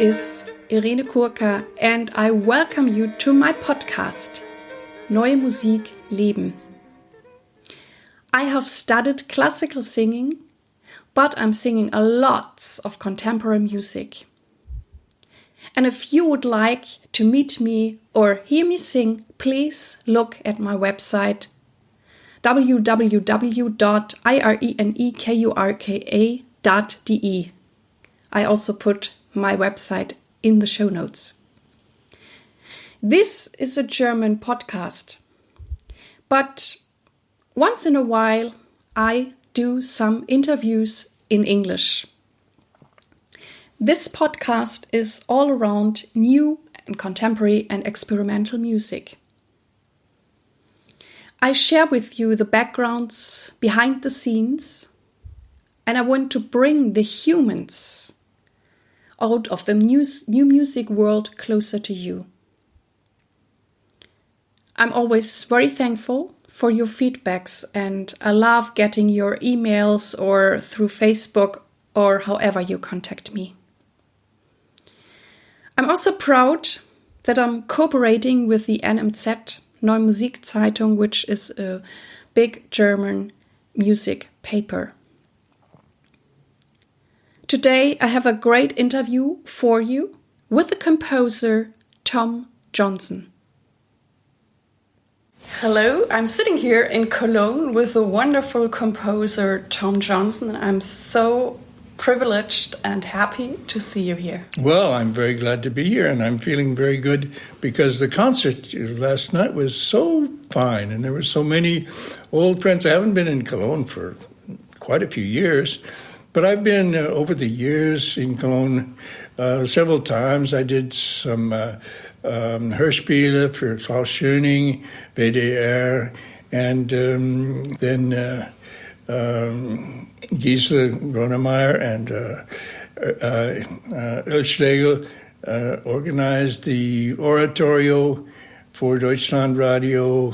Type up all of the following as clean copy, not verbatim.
is Irene Kurka and I welcome you to my podcast, Neue Musik, Leben. I have studied classical singing, but I'm singing a lot of contemporary music. And if you would like to meet me or hear me sing, please look at my website www.irenekurka.de. I also put my website in the show notes. This is a German podcast, but once in a while I do some interviews in English. This podcast is all around new and contemporary and experimental music. I share with you the backgrounds behind the scenes, and I want to bring the humans out of the new music world closer to you. I'm always very thankful for your feedbacks, and I love getting your emails or through Facebook or however you contact me. I'm also proud that I'm cooperating with the NMZ, neue musikzeitung, which is a big German music paper. Today I have a great interview for you with the composer Tom Johnson. Hello, I'm sitting here in Cologne with the wonderful composer Tom Johnson, and I'm so privileged and happy to see you here. Well, I'm very glad to be here, and I'm feeling very good because the concert last night was so fine, and there were so many old friends. I haven't been in Cologne for quite a few years, but I've been over the years in Cologne several times. I did some Hörspiele for Klaus Schöning, WDR, and then Gisela Gronemyer and Schlegel organized the Oratorio for Deutschlandradio,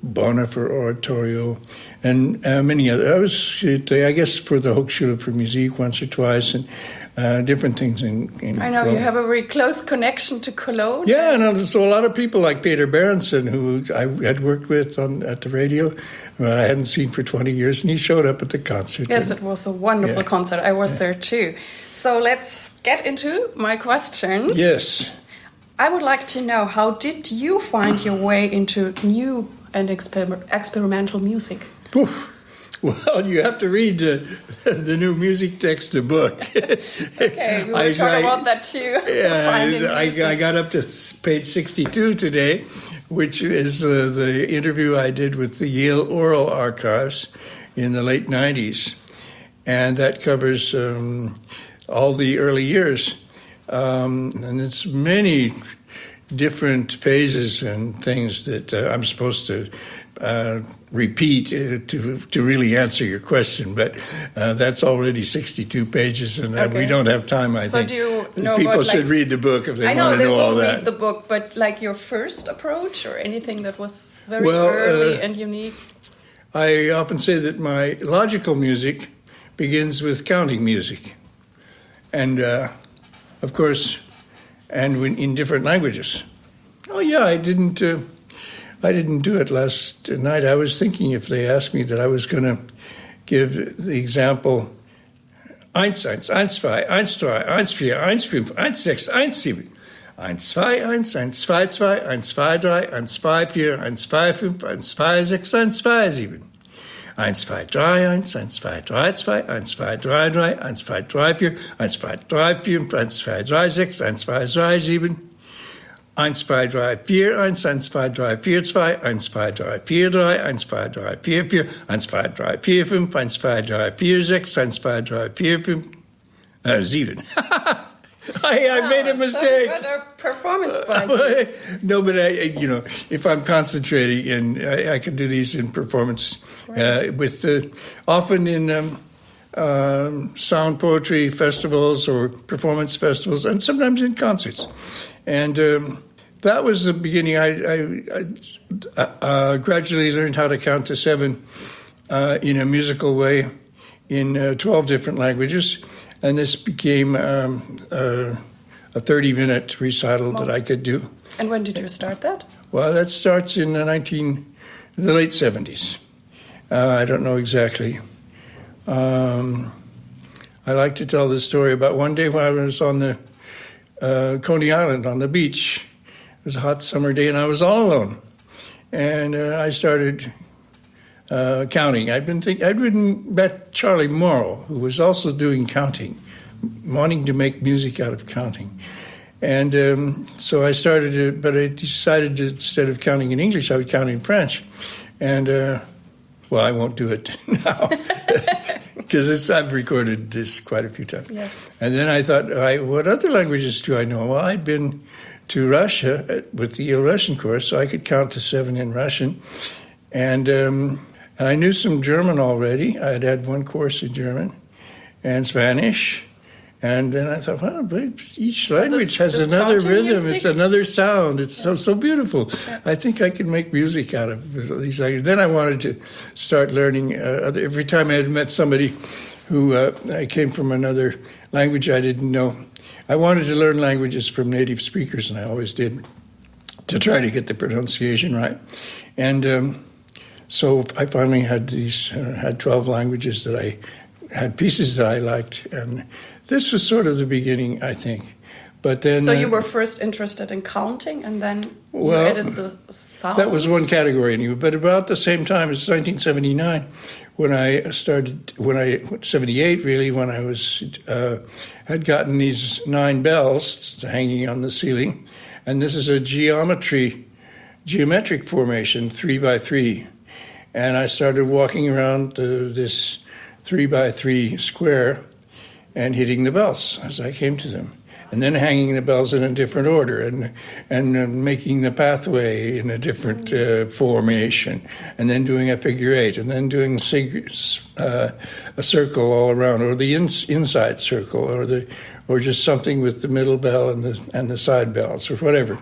Bonner for Oratorio, and many other. I was, I guess, for the Hochschule for Musik once or twice, and different things in I know Cologne. You have a very close connection to Cologne. Yeah, and so a lot of people like Peter Berenson, who I had worked with at the radio, I hadn't seen for 20 years, and he showed up at the concert. Yes, it was a wonderful concert. I was there too. So let's get into my questions. Yes. I would like to know, how did you find your way into new and experimental music? Oof. Well, you have to read the new MusikTexte book. Okay, we will talk about that too. Yeah, I got up to page 62 today, which is the interview I did with the Yale Oral Archives in the late 90s. And that covers all the early years. And it's many different phases and things that I'm supposed to repeat to really answer your question, but that's already 62 pages, and we don't have time. I think do you know people should read the book if they want to know all that. I know they will read the book, but like your first approach or anything that was very early and unique? I often say that my logical music begins with counting music, and of course, and in different languages. Oh yeah, I didn't do it last night. I was thinking if they asked me that I was going to give the example 1, 1, 1, 2, 1, 3, 1, 4, 1, 5, 1, 6, 1, 7. 1, 2, 1, 1, 2, 2, 1, 2, 3, 1, 2, 4, 1, 2, 5, 1, 2, 6, 1, 2, 7. 1, 2, 3, 1, 1, 2, 3, 2, 1, 2, 3, 1, 2, 3, 1, 2, 3, 4, 1, 2, 3, 4, 1, 2, 3, 6, 1, 2, 3, 7. 1, 2, 3, 4, 1, 1, 2, 3, 4, 2, 1, 2, 3, 4, 3, 1, 2, 3, 4, 4, 1, 2, 3, 4, 5, 1, 2, 3, 4, 6, 1, 2, 3, 4, 5, 7. I made a mistake. So a performance by you. No, but if I'm concentrating, and I can do these in performance, with often in sound poetry festivals or performance festivals, and sometimes in concerts, and that was the beginning. I gradually learned how to count to 7 in a musical way in 12 different languages. And this became a 30-minute recital that I could do. And when did you start that? Well, that starts in the late 70s. I don't know exactly. I like to tell this story about one day when I was on the Coney Island on the beach. It was a hot summer day, and I was all alone. And I started counting. I'd met Charlie Morrow, who was also doing counting, wanting to make music out of counting. And so I started it, but I decided to, instead of counting in English, I would count in French. And, well, I won't do it now, because I've recorded this quite a few times. Yes. And then I thought, what other languages do I know? Well, I'd been to Russia with the Russian course, so I could count to 7 in Russian. And I knew some German already. I had had one course in German and Spanish. And then I thought, well, each language has another rhythm. Music? It's another sound. It's so beautiful. Yeah. I think I could make music out of these languages. Then I wanted to start learning. Every time I had met somebody who I came from another language I didn't know, I wanted to learn languages from native speakers, and I always did, to try to get the pronunciation right. And so I finally had had 12 languages that I had pieces that I liked, and this was sort of the beginning, I think. But then, so you were first interested in counting, and then you added the sounds? That was one category anyway. But about the same time as 1979, when I started, 78 really, when I was had gotten these 9 bells hanging on the ceiling, and this is a geometric formation, 3 by 3, and I started walking around this 3 by 3 square and hitting the bells as I came to them, and then hanging the bells in a different order, and making the pathway in a different formation, and then doing a figure 8, and then doing a circle all around, or the inside circle, or just something with the middle bell and the side bells, or whatever.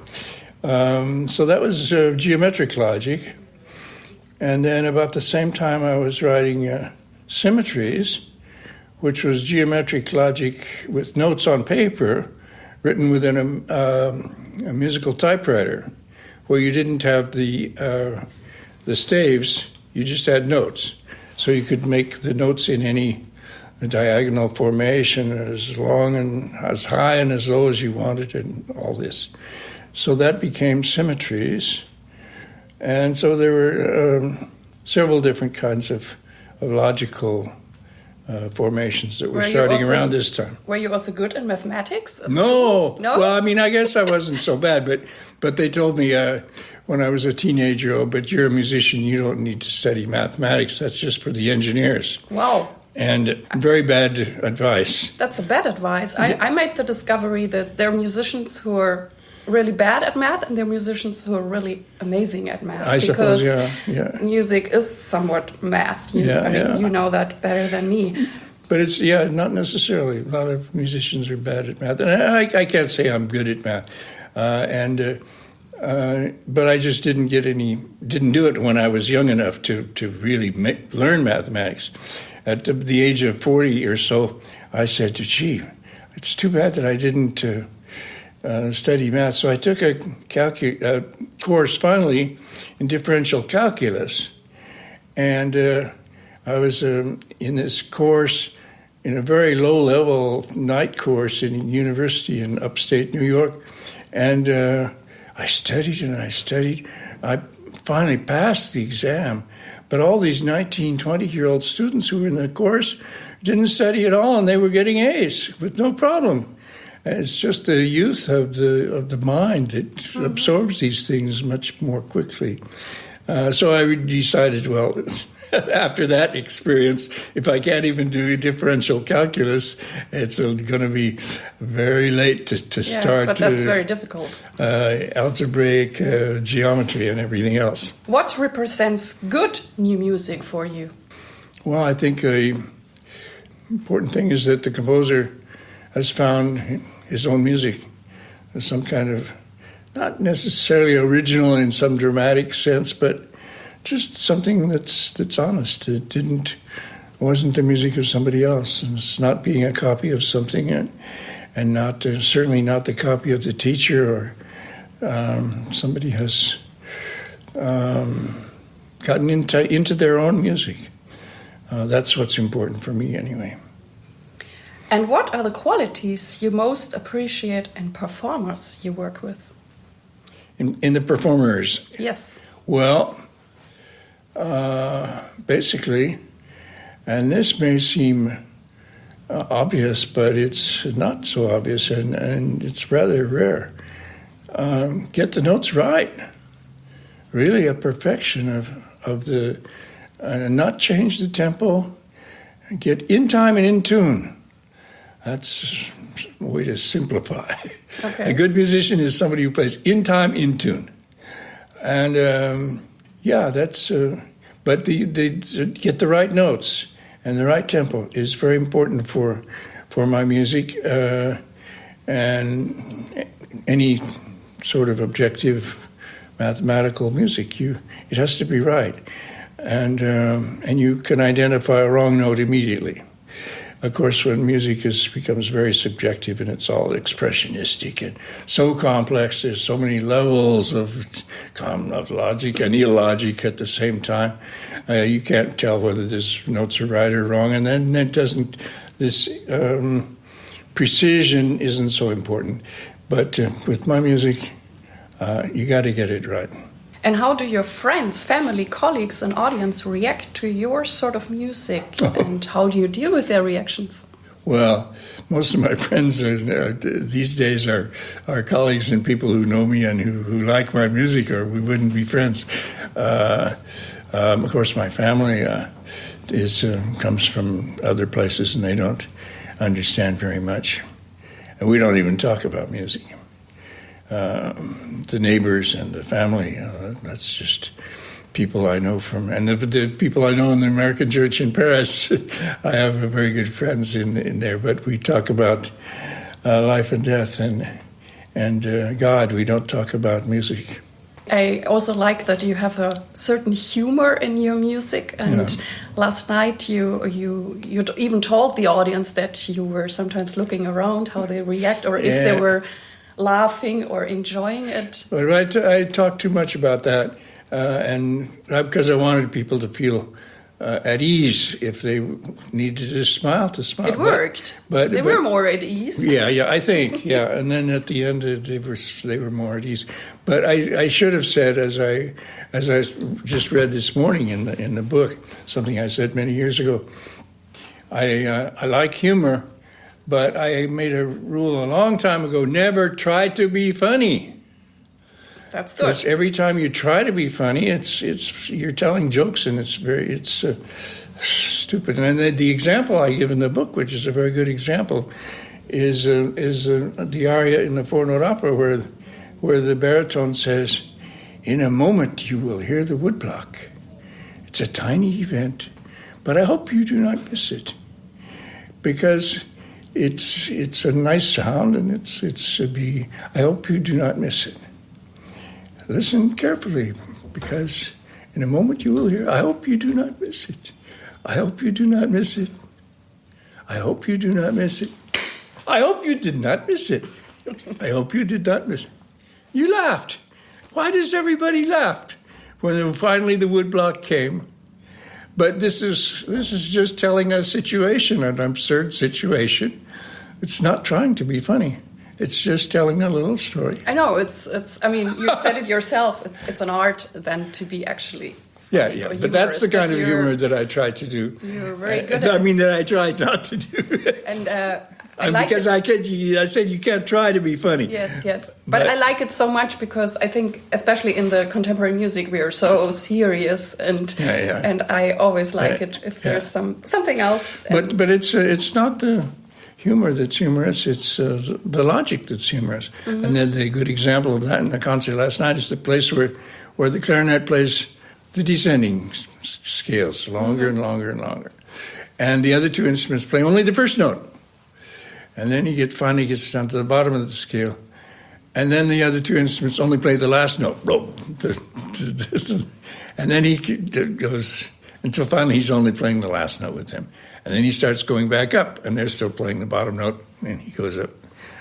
So that was geometric logic, and then about the same time I was writing symmetries, which was geometric logic with notes on paper written within a musical typewriter, where you didn't have the staves, you just had notes. So you could make the notes in any diagonal formation, as long and as high and as low as you wanted, and all this. So that became symmetries. And so there were several different kinds of logical formations that were starting around this time. Were you also good in mathematics? No. Well, I mean, I guess I wasn't so bad, but they told me when I was a teenager, but you're a musician, you don't need to study mathematics. That's just for the engineers. Wow. And very bad advice. That's a bad advice. I made the discovery that there are musicians who are really bad at math, and there are musicians who are really amazing at math. I suppose, yeah. Music is somewhat math. You know that better than me. But it's, not necessarily. A lot of musicians are bad at math. And I can't say I'm good at math. But I just didn't do it when I was young enough to really learn mathematics. At the age of 40 or so, I said, gee, it's too bad that I didn't study math. So I took a course finally in differential calculus, and I was in this course in a very low-level night course in university in upstate New York, and I studied and I studied. I finally passed the exam, but all these 19, 20-year-old students who were in the course didn't study at all, and they were getting A's with no problem. It's just the youth of the mind that absorbs these things much more quickly. So I decided, well, after that experience, if I can't even do differential calculus, it's going to be very late to start. But that's very difficult. Algebraic geometry and everything else. What represents good new music for you? Well, I think the important thing is that the composer has found his own music, some kind of, not necessarily original in some dramatic sense, but just something that's honest. It wasn't the music of somebody else, and it's not being a copy of something. and not certainly not the copy of the teacher or somebody has gotten into their own music. That's what's important for me anyway. And what are the qualities you most appreciate in performers you work with? In the performers? Yes. Well, basically, and this may seem obvious, but it's not so obvious, and it's rather rare. Get the notes right. Really a perfection of the, not change the tempo. Get in time and in tune. That's a way to simplify. Okay. A good musician is somebody who plays in time, in tune. And that's, but they get the right notes and the right tempo is very important for my music. And any sort of objective mathematical music, it has to be right. And you can identify a wrong note immediately. Of course, when music becomes very subjective and it's all expressionistic and so complex, there's so many levels of logic and illogic at the same time. You can't tell whether these notes are right or wrong, and then this precision isn't so important. But with my music, you got to get it right. And how do your friends, family, colleagues, and audience react to your sort of music? And how do you deal with their reactions? Well, most of my friends these days are colleagues and people who know me and who like my music, or we wouldn't be friends. Of course, my family comes from other places, and they don't understand very much. And we don't even talk about music. The neighbors and the family, that's just people I know from, and the people I know in the American church in Paris. I have very good friends in there, but we talk about life and death and God. We don't talk about music. I also like that you have a certain humor in your music, and last night you even told the audience that you were sometimes looking around how they react, or if they were laughing or enjoying it. Well, I talked too much about that, and because I wanted people to feel at ease. If they needed to smile, It worked. But they were more at ease. Yeah, I think, and then at the end they were more at ease. But I should have said, as I just read this morning in the book, something I said many years ago. I like humor. But I made a rule a long time ago: never try to be funny. That's good. Because every time you try to be funny, it's you're telling jokes, and it's stupid. And then the example I give in the book, which is a very good example, is the aria in the four-note opera where the baritone says, "In a moment you will hear the woodblock. It's a tiny event, but I hope you do not miss it, because it's a nice sound, and I hope you do not miss it. Listen carefully, because in a moment you will hear, I hope you do not miss it. I hope you do not miss it. I hope you do not miss it. I hope you did not miss it. I hope you did not miss it." You laughed. Why does everybody laugh when finally the woodblock came? But this is just telling a situation, an absurd situation. It's not trying to be funny. It's just telling a little story. I know, it's. I mean, you said it yourself. It's an art then to be actually funny. Yeah. But that's the kind of humor that I try to do. You're very good at. I mean, that I try not to do. And because I said you can't try to be funny. Yes. But I like it so much because I think, especially in the contemporary music, we are so serious, and I always like it if there's something else. But it's not the humor that's humorous, it's the logic that's humorous. Mm-hmm. And then the good example of that in the concert last night is the place where the clarinet plays the descending scales, longer and longer and longer. And the other two instruments play only the first note. And then he finally gets down to the bottom of the scale. And then the other two instruments only play the last note. And then he goes until finally he's only playing the last note with them. And then he starts going back up, and they're still playing the bottom note, and he goes up.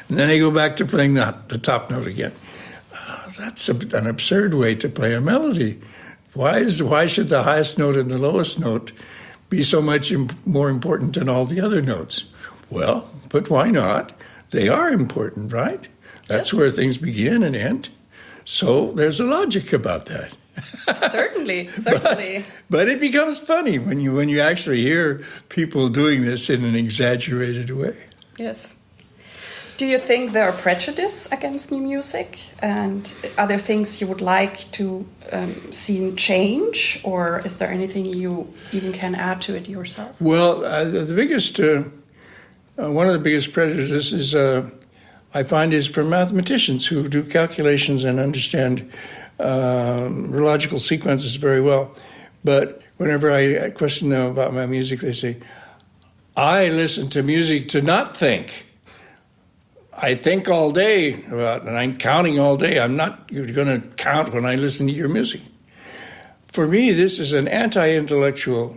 And then they go back to playing the top note again. That's an absurd way to play a melody. Why should the highest note and the lowest note be so much more important than all the other notes? Well, but why not? They are important, right? That's where things begin and end. So there's a logic about that. Certainly. But it becomes funny when you actually hear people doing this in an exaggerated way. Yes. Do you think there are prejudice against new music? And are there things you would like to see change? Or is there anything you even can add to it yourself? Well, the biggest, one of the biggest prejudices I find is for mathematicians who do calculations and understand logical sequences very well. But whenever I question them about my music, they say, I listen to music to not think. I think all day and I'm counting all day. I'm not going to count when I listen to your music. For me, this is an anti-intellectual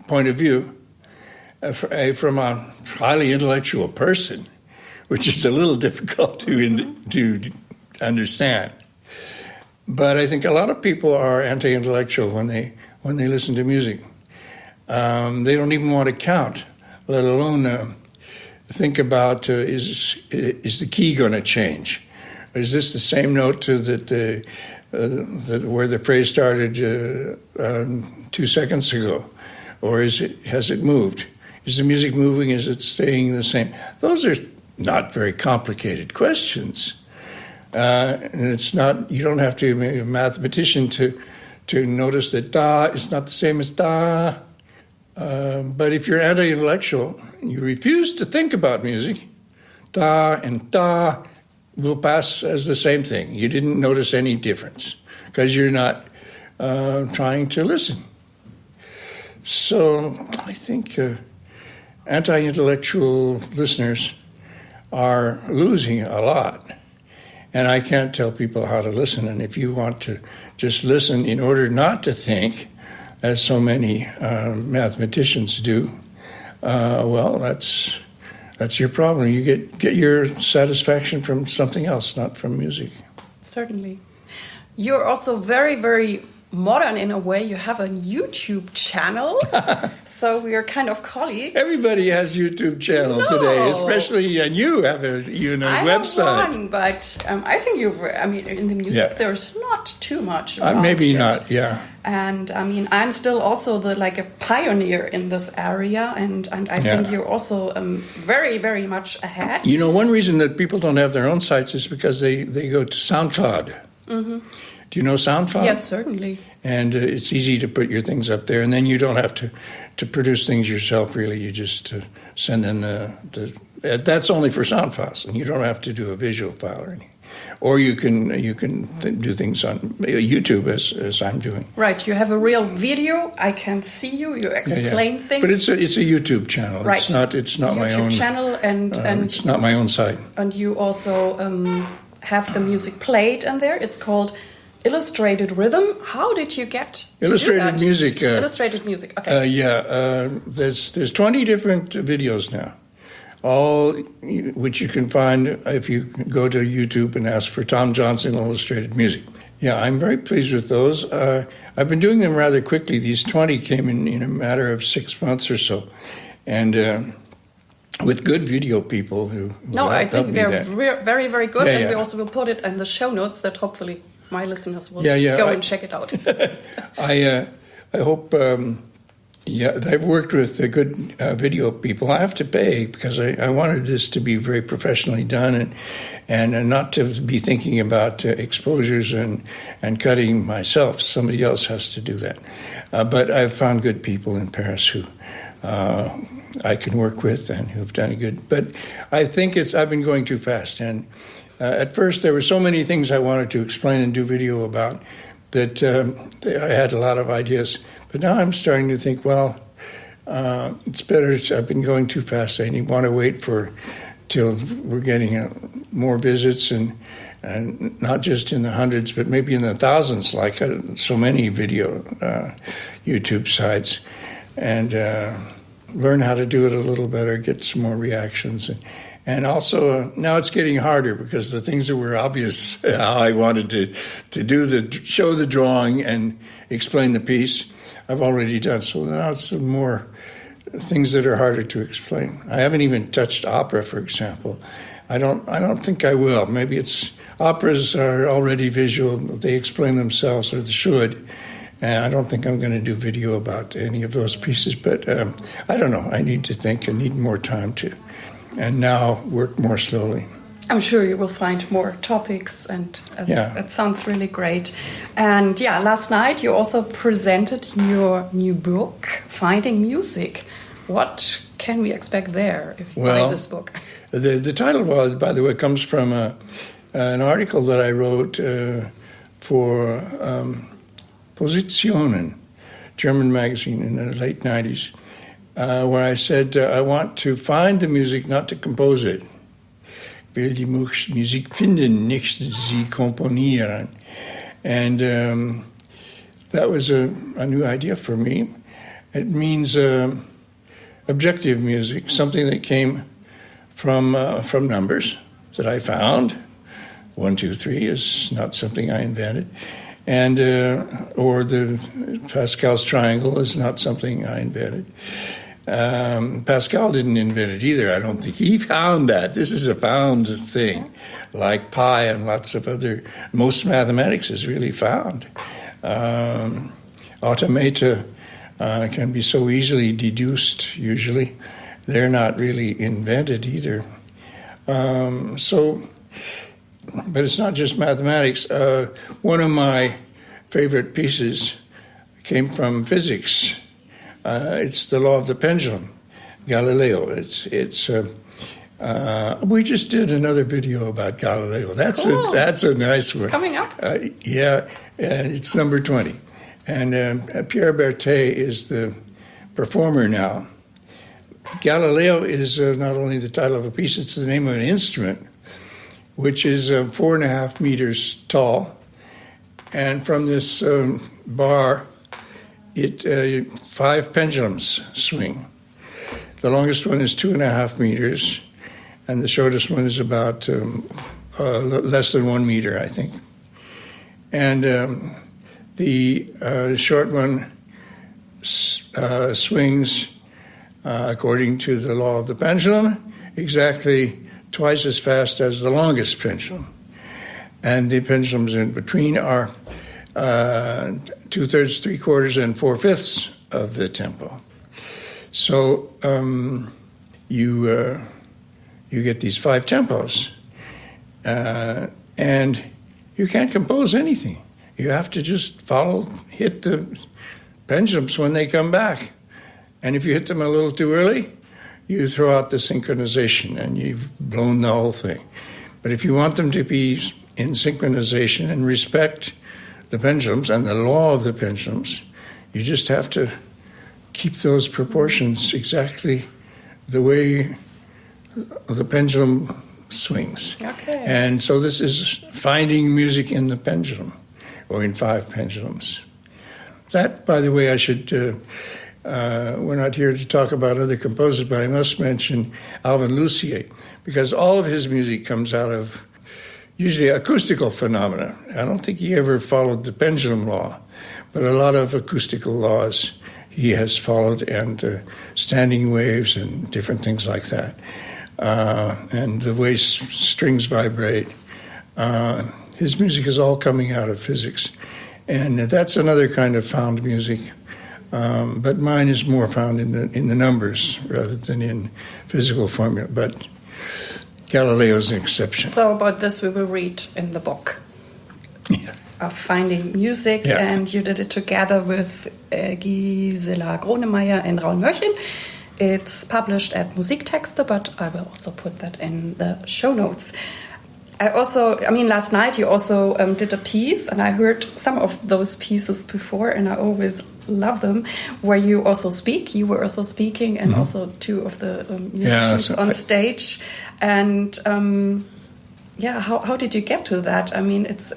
point of view from a highly intellectual person, which is a little difficult to understand. But I think a lot of people are anti-intellectual when they listen to music. They don't even want to count, let alone think about is the key going to change? Is this the same note that where the phrase started 2 seconds ago, or has it moved? Is the music moving? Is it staying the same? Those are not very complicated questions. And it's not, you don't have to be a mathematician to notice that da is not the same as da. But if you're anti-intellectual, you refuse to think about music, da and da will pass as the same thing. You didn't notice any difference because you're not trying to listen. So I think anti-intellectual listeners are losing a lot. And I can't tell people how to listen. And if you want to just listen in order not to think, as so many mathematicians do, well, that's your problem. You get your satisfaction from something else, not from music. Certainly. You're also very, very modern in a way. You have a YouTube channel. So we are kind of colleagues. Everybody has YouTube channel today, especially, and you have a website. I have one, but I think in the music there's not too much around maybe it. not, yeah. And I mean, I'm still also a pioneer in this area, and I think you're also very, very much ahead. You know, one reason that people don't have their own sites is because they go to SoundCloud. Mm-hmm. Do you know SoundCloud? Yes, certainly. And it's easy to put your things up there, and then you don't have to produce things yourself, really. You just send in that's only for sound files, and you don't have to do a visual file or anything. Or you can do things on YouTube as I'm doing. Right, you have a real video. I can see you. You explain things. But it's a YouTube channel. Right. It's not my own YouTube channel, and it's not my own site. And you also have the music played in there. It's called Illustrated Rhythm. How did you get to Illustrated do that? Music? Illustrated Music. Okay. There's 20 different videos now, all which you can find if you go to YouTube and ask for Tom Johnson Illustrated Music. Yeah, I'm very pleased with those. I've been doing them rather quickly. These 20 came in a matter of 6 months or so, and with good video people who I think they're very, very good, and we also will put it in the show notes that hopefully my listeners will go and check it out. I hope. I've worked with good video people. I have to pay because I wanted this to be very professionally done and not to be thinking about exposures and cutting myself. Somebody else has to do that. But I've found good people in Paris who I can work with and who've done it good. But I think I've been going too fast. And at first there were so many things I wanted to explain and do video about that I had a lot of ideas. But now I'm starting to think, well, it's better. I've been going too fast. I want to wait till we're getting more visits and not just in the hundreds, but maybe in the thousands, like so many video YouTube sites, and learn how to do it a little better, get some more reactions, And also now it's getting harder because the things that were obvious, how I wanted to do show the drawing and explain the piece, I've already done. So now it's some more things that are harder to explain. I haven't even touched opera, for example. I don't think I will. Maybe operas are already visual. They explain themselves, or they should. And I don't think I'm going to do video about any of those pieces. But I don't know. I need to think. I need more time to. And now work more slowly. I'm sure you will find more topics, and it sounds really great. And last night you also presented your new book, Finding Music. What can we expect there if you buy this book? The title, by the way, comes from an article that I wrote for Positionen, German magazine in the late 90s, where I said I want to find the music, not to compose it. Ich will die Musik finden, nicht sie komponieren. And that was a new idea for me. It means objective music, something that came from numbers that I found. 1, 2, 3 is not something I invented. And or the Pascal's triangle is not something I invented. Pascal didn't invent it either. I don't think he found that. This is a found thing, like pi and lots of other. Most mathematics is really found. Automata can be so easily deduced. Usually, they're not really invented either. But it's not just mathematics. One of my favorite pieces came from physics. It's the law of the pendulum, Galileo. We just did another video about Galileo. That's cool. That's a nice one. It's coming up. It's number 20. And Pierre Berthet is the performer now. Galileo is not only the title of a piece, it's the name of an instrument, which is 4.5 meters tall. And from this bar, 5 pendulums swing. The longest one is 2.5 meters, and the shortest one is about less than 1 meter, I think. And the short one swings, according to the law of the pendulum, exactly twice as fast as the longest pendulum. And the pendulums in between are 2/3, 3/4, and 4/5 of the tempo. So you get these 5 tempos, and you can't compose anything. You have to just hit the pendulums when they come back. And if you hit them a little too early, you throw out the synchronization and you've blown the whole thing. But if you want them to be in synchronization and respect the pendulums and the law of the pendulums, you just have to keep those proportions exactly the way the pendulum swings. Okay. And so this is finding music in the pendulum, or in 5 pendulums. That, by the way, I should... we're not here to talk about other composers, but I must mention Alvin Lucier, because all of his music comes out of usually acoustical phenomena. I don't think he ever followed the pendulum law, but a lot of acoustical laws he has followed, and standing waves and different things like that. And the way strings vibrate. His music is all coming out of physics. And that's another kind of found music. But mine is more found in the numbers rather than in physical formula. But Galileo's an exception. So about this we will read in the book. Yeah. Of Finding Music, and you did it together with Gisela Gronemyer and Raoul Morchen. It's published at MusikTexte, but I will also put that in the show notes. Last night you also did a piece, and I heard some of those pieces before, and I always love them, where you also speak. You were also speaking, and also 2 of the musicians on stage. And how did you get to that? It's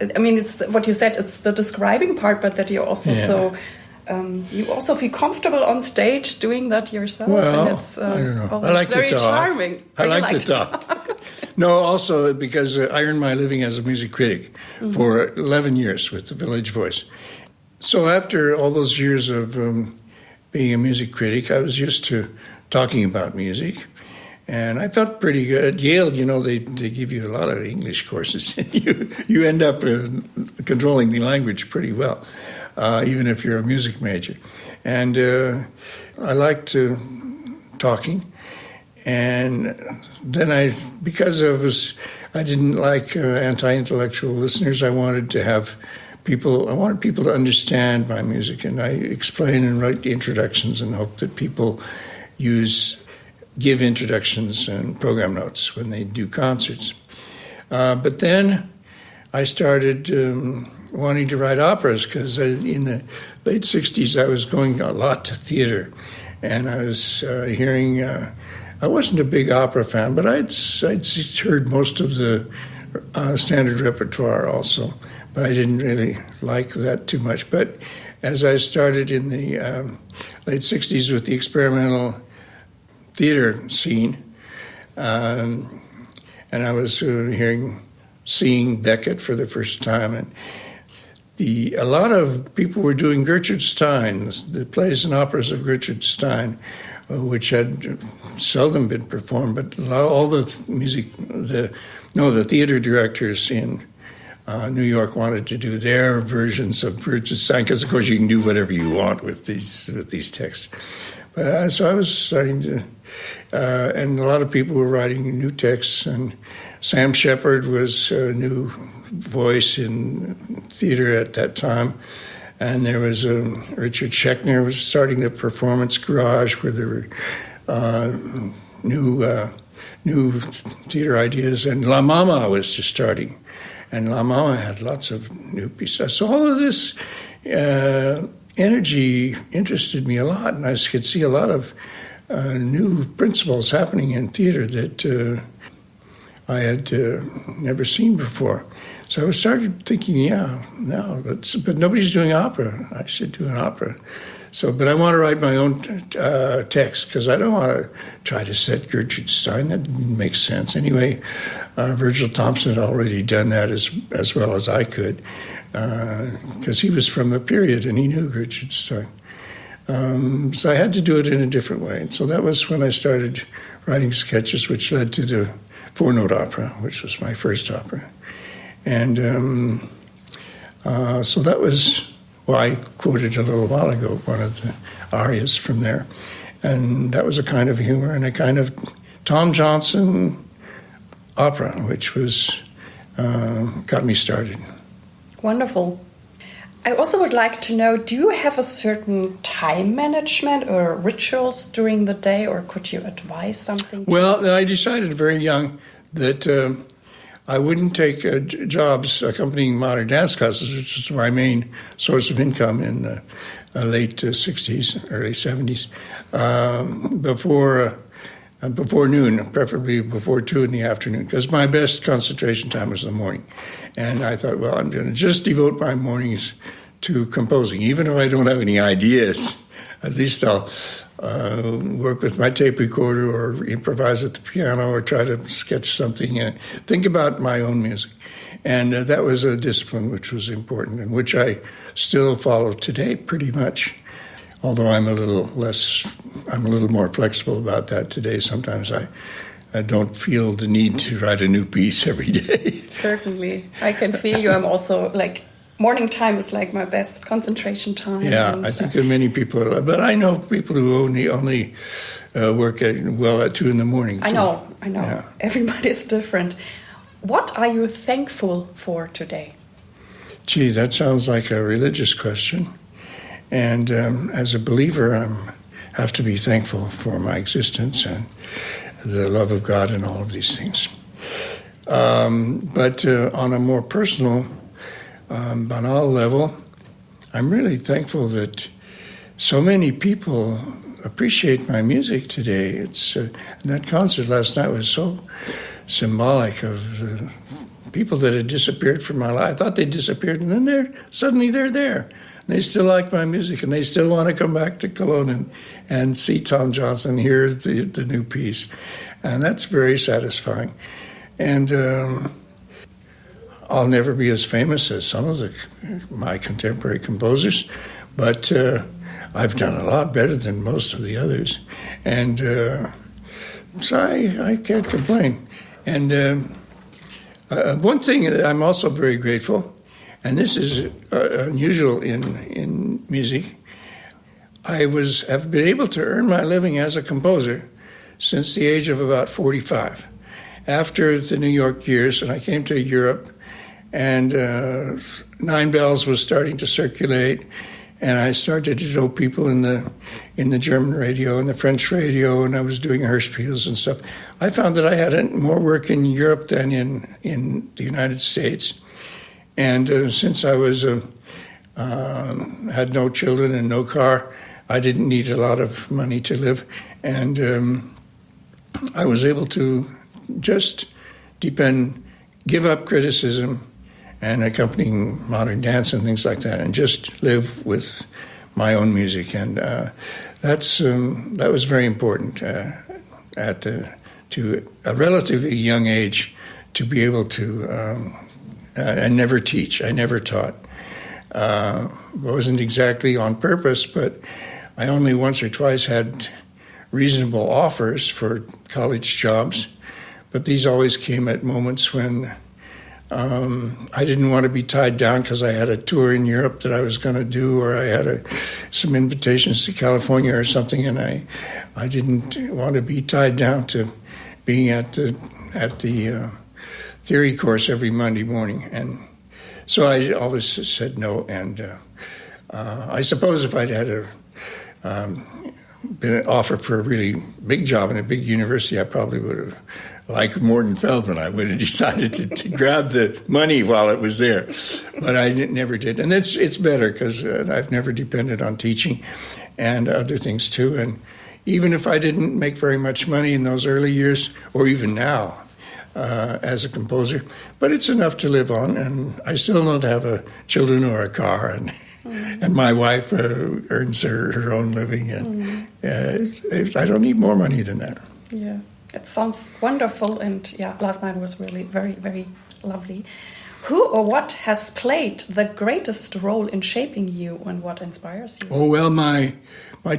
what you said. It's the describing part, but that you also you also feel comfortable on stage doing that yourself. Well, and it's, I don't know. I like to talk. Charming. I like to talk. No, also because I earned my living as a music critic for 11 years with the Village Voice. So after all those years of being a music critic, I was used to talking about music. And I felt pretty good. At Yale, they give you a lot of English courses. you end up controlling the language pretty well, even if you're a music major. And I liked talking. And then I didn't like anti-intellectual listeners. I wanted people to understand my music. And I explain and write the introductions and hope that people give introductions and program notes when they do concerts. But then I started wanting to write operas because in the late 60s I was going a lot to theater. And I was hearing, I wasn't a big opera fan, but I'd heard most of the standard repertoire also. But I didn't really like that too much. But as I started in the late 60s with the experimental theater scene, and I was seeing Beckett for the first time, and a lot of people were doing Gertrude Stein, the plays and operas of Gertrude Stein, which had seldom been performed, but all the theater directors in New York wanted to do their versions of Gertrude Stein, because of course you can do whatever you want with these texts. So I was starting to, and a lot of people were writing new texts, and Sam Shepard was a new voice in theater at that time, and there was Richard Schechner was starting the Performance Garage, where there were new theater ideas, and La Mama was just starting, and La Mama had lots of new pieces. So all of this energy interested me a lot, and I could see a lot of new principles happening in theater that I had never seen before. So I started thinking, but nobody's doing opera. I should do an opera. But I want to write my own text, because I don't want to try to set Gertrude Stein. That didn't make sense. Anyway, Virgil Thompson had already done that as well as I could, because he was from the period and he knew Gertrude Stein. So I had to do it in a different way. And so that was when I started writing sketches, which led to the four-note opera, which was my first opera. And so that was, I quoted a little while ago one of the arias from there. And that was a kind of humor and a kind of Tom Johnson opera, which got me started. Wonderful. I also would like to know, do you have a certain time management or rituals during the day, or could you advise something? Well, I decided very young that I wouldn't take jobs accompanying modern dance classes, which was my main source of income in the late 60s, early 70s, before noon, preferably before 2 in the afternoon, because my best concentration time was the morning. And I thought, well, I'm going to just devote my mornings to composing. Even if I don't have any ideas, at least I'll work with my tape recorder or improvise at the piano or try to sketch something and think about my own music. And that was a discipline which was important and which I still follow today pretty much. Although I'm a little more flexible about that today. Sometimes I don't feel the need to write a new piece every day. Certainly. I can feel you. I'm also morning time is my best concentration time. Yeah, I think that many people but I know people who only work at 2 in the morning. I know. Yeah. Everybody's different. What are you thankful for today? Gee, that sounds like a religious question. And as a believer, I have to be thankful for my existence and the love of God and all of these things. But on a more personal, banal level, I'm really thankful that so many people appreciate my music today. It's that concert last night was so symbolic of the people that had disappeared from my life. I thought they disappeared, and then they're there. They still like my music, and they still want to come back to Cologne and see Tom Johnson, hear the new piece. And that's very satisfying. And I'll never be as famous as some of my contemporary composers, but I've done a lot better than most of the others. And so I can't complain. And one thing that I'm also very grateful, and this is unusual in music, I have been able to earn my living as a composer since the age of about 45. After the New York years, and I came to Europe, and Nine Bells was starting to circulate, and I started to know people in the German radio and the French radio, and I was doing Hörspiels and stuff. I found that I had more work in Europe than in the United States. And since I was had no children and no car, I didn't need a lot of money to live, and I was able to just give up criticism and accompanying modern dance and things like that, and just live with my own music. And that was very important to a relatively young age to be able to. I never teach. I never taught. It wasn't exactly on purpose, but I only once or twice had reasonable offers for college jobs, but these always came at moments when I didn't want to be tied down because I had a tour in Europe that I was going to do, or I had some invitations to California or something, and I didn't want to be tied down to being at the theory course every Monday morning. And so I always said no. And I suppose if I'd had been offered for a really big job in a big university, I probably would have, like Morton Feldman, I would have decided to grab the money while it was there. But I never did. And it's better because I've never depended on teaching and other things too. And even if I didn't make very much money in those early years, or even now, as a composer, but it's enough to live on, and I still don't have children or a car, and my wife earns her own living, and I don't need more money than that. Yeah, it sounds wonderful, and yeah, last night was really very, very lovely. Who or what has played the greatest role in shaping you, and what inspires you? Oh, well, my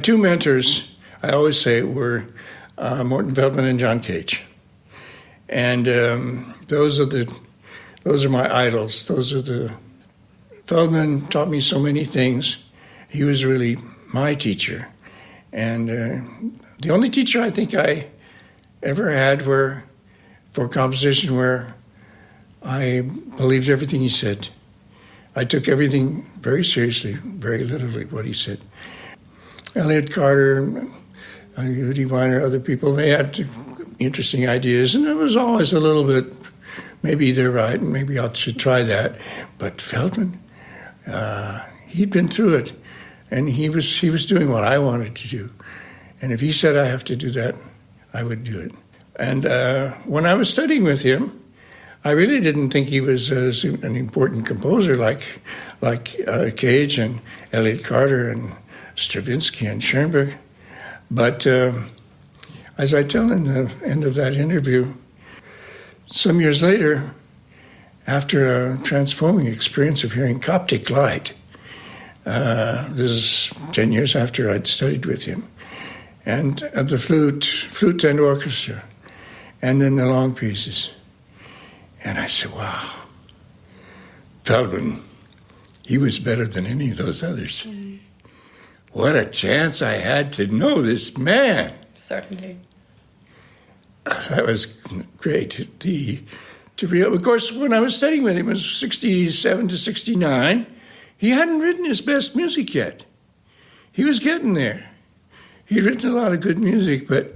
two mentors, I always say, were Morton Feldman and John Cage. And those are my idols. Feldman taught me so many things. He was really my teacher. And the only teacher I think I ever had for composition where I believed everything he said. I took everything very seriously, very literally, what he said. Elliott Carter, Udi Weiner, other people, they had interesting ideas, and it was always a little bit, maybe they're right, and maybe I should try that. But Feldman, he'd been through it, and he was doing what I wanted to do. And if he said I have to do that, I would do it. And when I was studying with him, I really didn't think he was an important composer like Cage and Elliott Carter and Stravinsky and Schoenberg. But as I tell in the end of that interview, some years later, after a transforming experience of hearing Coptic light, this is 10 years after I'd studied with him, and the flute and orchestra, and then the long pieces. And I said, wow, Feldman, he was better than any of those others. What a chance I had to know this man. Certainly. That was great. Of course, when I was studying with him, it was 67 to 69. He hadn't written his best music yet. He was getting there. He'd written a lot of good music, but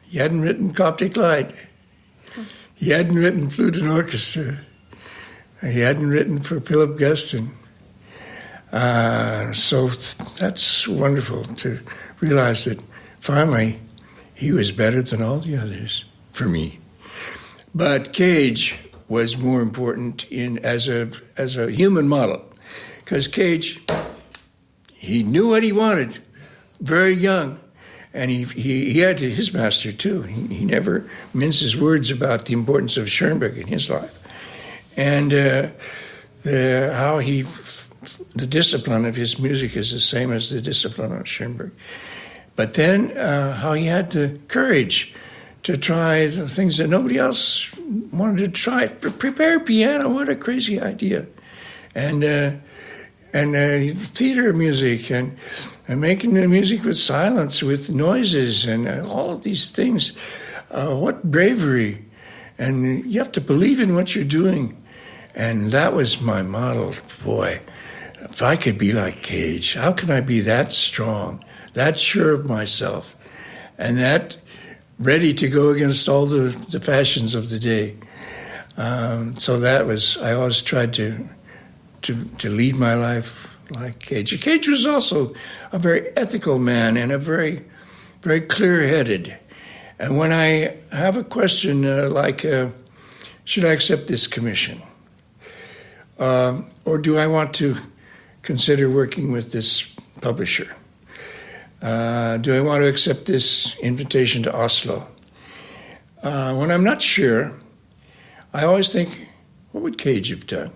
he hadn't written Coptic Light. He hadn't written Flute and Orchestra. He hadn't written for Philip Guston. So that's wonderful to realize that finally he was better than all the others for me. But Cage was more important as a human model, because Cage, he knew what he wanted very young, And he had his master too. He never minces words about the importance of Schoenberg in his life, and the discipline of his music is the same as the discipline of Schoenberg. But then how he had the courage to try the things that nobody else wanted to try. Prepare piano, what a crazy idea. And theater music and making the music with silence, with noises and all of these things. What bravery. And you have to believe in what you're doing. And that was my model. Boy, if I could be like Cage, how can I be that strong, that sure of myself, and that ready to go against all the fashions of the day. So that was, I always tried to lead my life like Cage. Cage was also a very ethical man and a very, very clear-headed. And when I have a question like, should I accept this commission? Or do I want to consider working with this publisher? Do I want to accept this invitation to Oslo? When I'm not sure, I always think, what would Cage have done?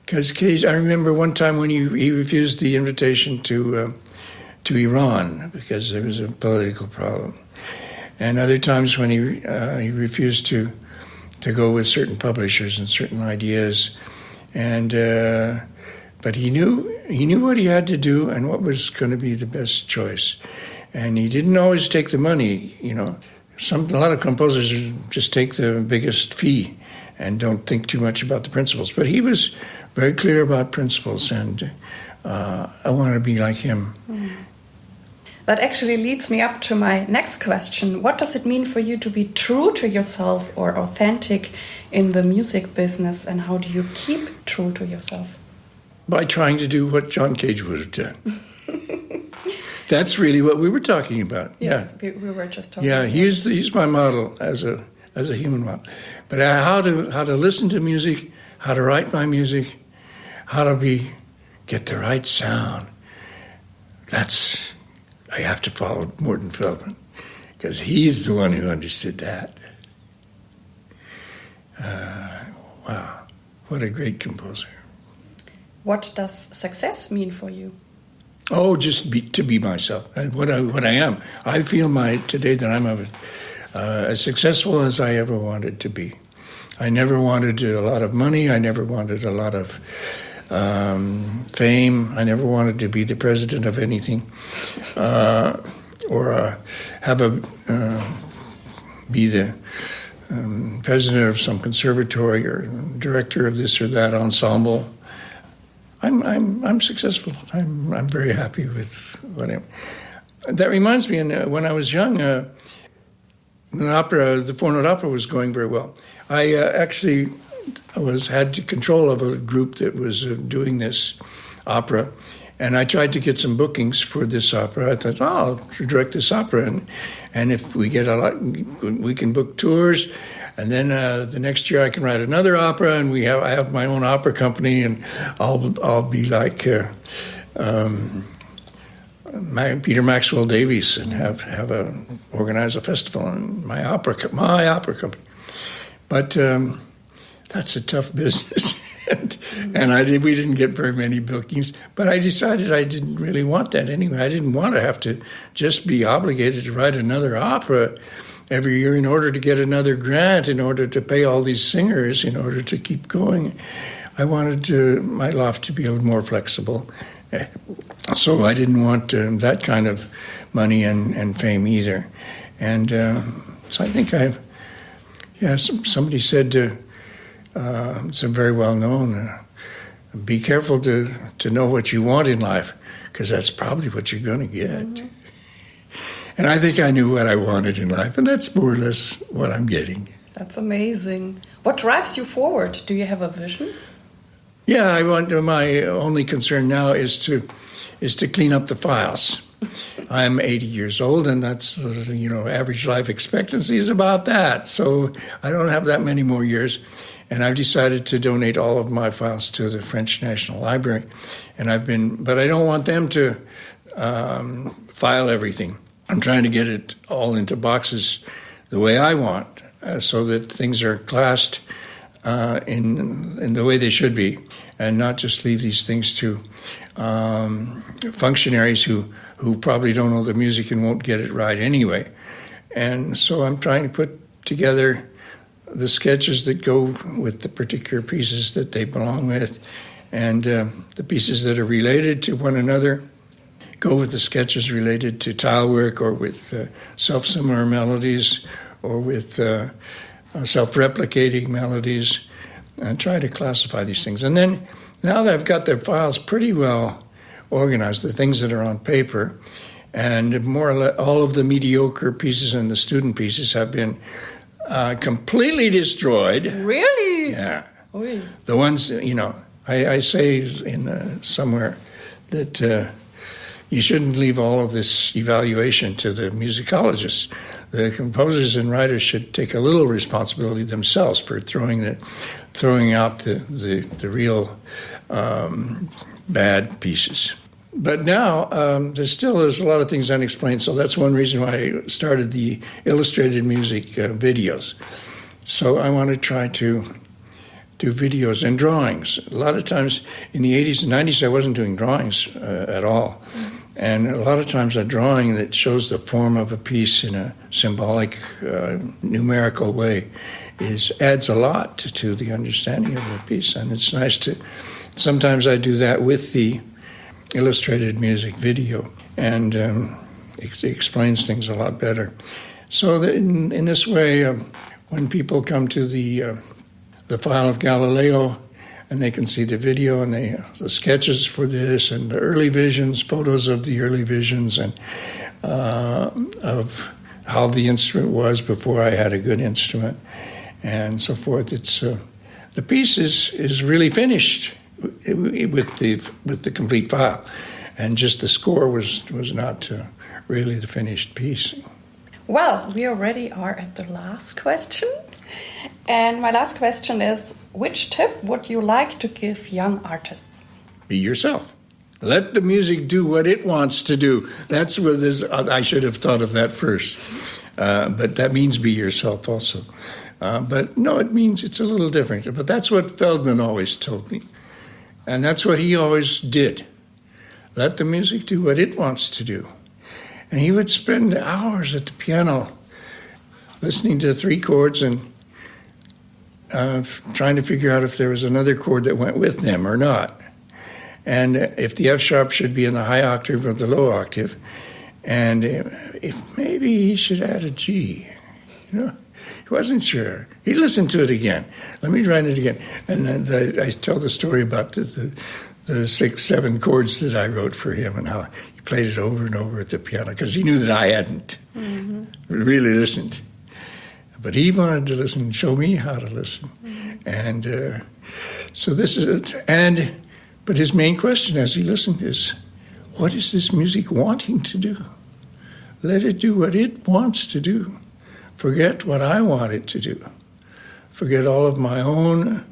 Because Cage, I remember one time when he refused the invitation to Iran because there was a political problem, and other times when he refused to go with certain publishers and certain ideas, and but he knew what he had to do and what was going to be the best choice, and he didn't always take the money. You know, a lot of composers just take the biggest fee and don't think too much about the principles. But he was very clear about principles, and I want to be like him. That actually leads me up to my next question. What does it mean for you to be true to yourself or authentic in the music business, and how do you keep true to yourself? By trying to do what John Cage would have done. That's really what we were talking about. Yes, yeah. we were just talking about. Yeah, he's my model as a human model. But how to listen to music, how to write my music, how to get the right sound. I have to follow Morton Feldman, because he's the one who understood that. Wow, what a great composer. What does success mean for you? Oh, just to be myself, what I am. I feel today that I'm as successful as I ever wanted to be. I never wanted a lot of money. I never wanted a lot of fame. I never wanted to be the president of anything, or be the president of some conservatory or director of this or that ensemble. I'm successful. I'm very happy with what I am. That reminds me, when I was young, the four-note opera was going very well. I actually had control of a group that was doing this opera, and I tried to get some bookings for this opera. I thought, I'll direct this opera, and if we get a lot, we can book tours. And then the next year I can write another opera, and I have my own opera company, and I'll be like Peter Maxwell Davies and organize a festival in my opera company. But that's a tough business, and we didn't get very many bookings. But I decided I didn't really want that anyway. I didn't want to have to just be obligated to write another opera every year in order to get another grant, in order to pay all these singers, in order to keep going. I wanted my life to be a little more flexible. So I didn't want that kind of money and fame either. And so I think somebody said, it's very well known, be careful to know what you want in life, because that's probably what you're going to get. Mm-hmm. And I think I knew what I wanted in life, and that's more or less what I'm getting. That's amazing. What drives you forward? Do you have a vision? Yeah, my only concern now is to clean up the files. I'm 80 years old, and that's, average life expectancy is about that. So I don't have that many more years. And I've decided to donate all of my files to the French National Library. But I don't want them to file everything. I'm trying to get it all into boxes the way I want, so that things are classed in the way they should be, and not just leave these things to functionaries who probably don't know the music and won't get it right anyway. And so I'm trying to put together the sketches that go with the particular pieces that they belong with, and the pieces that are related to one another go with the sketches related to tile work, or with self-similar melodies, or with self-replicating melodies, and try to classify these things. And then, now that I've got their files pretty well organized, the things that are on paper, and more or less all of the mediocre pieces and the student pieces have been completely destroyed. Really? Yeah. Oy. The ones, I say in somewhere that you shouldn't leave all of this evaluation to the musicologists. The composers and writers should take a little responsibility themselves for throwing out the real bad pieces. But now there's a lot of things unexplained, so that's one reason why I started the illustrated music videos. So I want to try to do videos and drawings. A lot of times in the 80s and 90s, I wasn't doing drawings at all. And a lot of times a drawing that shows the form of a piece in a symbolic, numerical way adds a lot to the understanding of the piece. And it's nice to, sometimes I do that with the illustrated music video, and it explains things a lot better. So that in this way, when people come to the file of Galileo, and they can see the video and the sketches for this, and the early visions, photos of the early visions, and of how the instrument was before I had a good instrument, and so forth. It's the piece is really finished with the complete file, and just the score was not really the finished piece. Well, we already are at the last question. And my last question is, which tip would you like to give young artists? Be yourself. Let the music do what it wants to do. That's what this. I should have thought of that first. But that means be yourself also. But no, it means it's a little different. But that's what Feldman always told me. And that's what he always did. Let the music do what it wants to do. And he would spend hours at the piano listening to 3 chords and trying to figure out if there was another chord that went with them or not. And if the F sharp should be in the high octave or the low octave. And if maybe he should add a G. He wasn't sure. He listened to it again. Let me try it again. And I tell the story about the 6, 7 chords that I wrote for him, and how he played it over and over at the piano, because he knew that I hadn't really listened. But he wanted to listen and show me how to listen. And so this is it. But his main question as he listened is, what is this music wanting to do? Let it do what it wants to do. Forget what I want it to do. Forget all of my own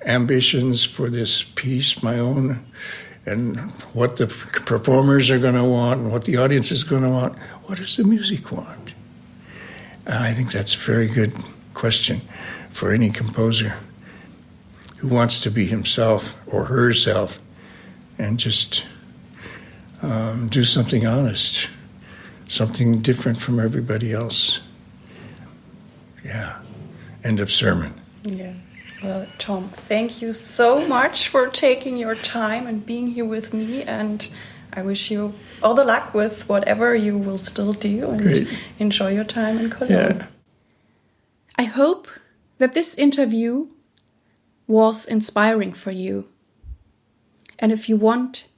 ambitions for this piece, my own, and what the performers are going to want and what the audience is going to want. What does the music want? I think that's a very good question for any composer who wants to be himself or herself and just do something honest, something different from everybody else. Yeah. End of sermon. Yeah. Well, Tom, thank you so much for taking your time and being here with me, and I wish you all the luck with whatever you will still do, and Great. Enjoy your time in Cologne. Yeah. I hope that this interview was inspiring for you. And if you want,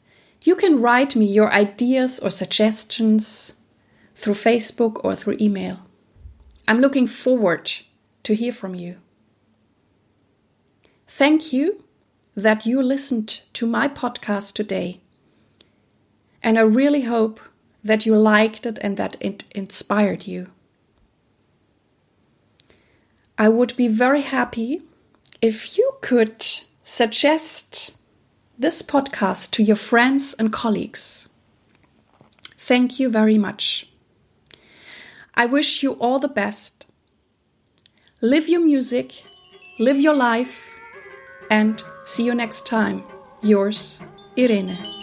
you can write me your ideas or suggestions through Facebook or through email. I'm looking forward to hear from you. Thank you that you listened to my podcast today. And I really hope that you liked it and that it inspired you. I would be very happy if you could suggest this podcast to your friends and colleagues. Thank you very much. I wish you all the best. Live your music, live your life, and see you next time. Yours, Irene.